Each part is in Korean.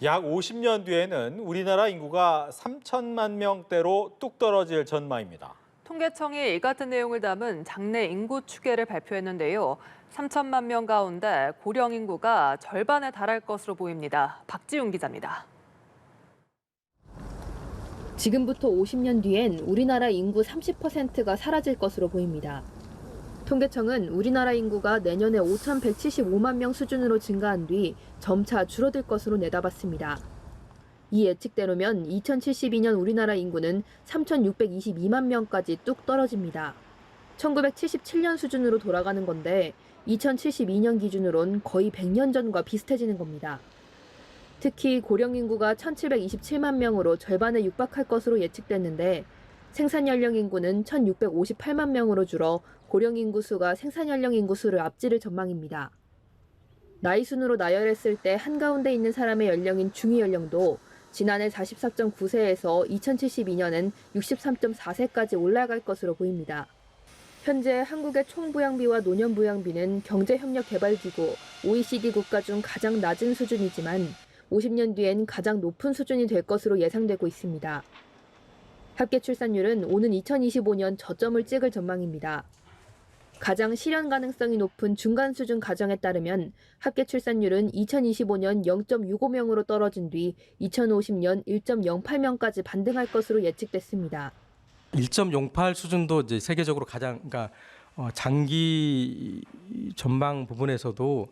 약 50년 뒤에는 우리나라 인구가 3천만 명대로 뚝 떨어질 전망입니다. 통계청이 이 같은 내용을 담은 장래 인구 추계를 발표했는데요. 3천만 명 가운데 고령 인구가 절반에 달할 것으로 보입니다. 박지훈 기자입니다. 지금부터 50년 뒤엔 우리나라 인구 30%가 사라질 것으로 보입니다. 통계청은 우리나라 인구가 내년에 5,175만 명 수준으로 증가한 뒤 점차 줄어들 것으로 내다봤습니다. 이 예측대로면 2072년 우리나라 인구는 3,622만 명까지 뚝 떨어집니다. 1977년 수준으로 돌아가는 건데 2072년 기준으로는 거의 100년 전과 비슷해지는 겁니다. 특히 고령 인구가 1,727만 명으로 절반에 육박할 것으로 예측됐는데 생산 연령 인구는 1,658만 명으로 줄어 고령 인구 수가 생산 연령 인구 수를 앞지를 전망입니다. 나이 순으로 나열했을 때 한가운데 있는 사람의 연령인 중위 연령도 지난해 44.9세에서 2072년엔 63.4세까지 올라갈 것으로 보입니다. 현재 한국의 총 부양비와 노년 부양비는 경제협력개발기구 OECD 국가 중 가장 낮은 수준이지만 50년 뒤엔 가장 높은 수준이 될 것으로 예상되고 있습니다. 합계 출산율은 오는 2025년 저점을 찍을 전망입니다. 가장 실현 가능성이 높은 중간 수준 가정에 따르면 합계 출산율은 2025년 0.65명으로 떨어진 뒤 2050년 1.08명까지 반등할 것으로 예측됐습니다. 1.08 수준도 이제 세계적으로 가장 장기 전망 부분에서도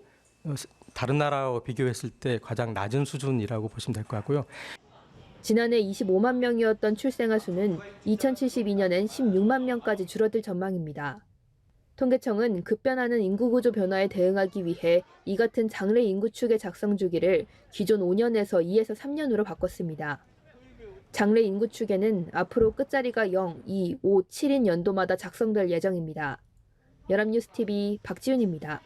다른 나라와 비교했을 때 가장 낮은 수준이라고 보시면 될 것 같고요. 지난해 25만 명이었던 출생아 수는 2072년엔 16만 명까지 줄어들 전망입니다. 통계청은 급변하는 인구구조 변화에 대응하기 위해 이 같은 장래 인구 추계 작성 주기를 기존 5년에서 2에서 3년으로 바꿨습니다. 장래 인구 추계는 앞으로 끝자리가 0, 2, 5, 7인 연도마다 작성될 예정입니다. 연합뉴스TV 박지훈입니다.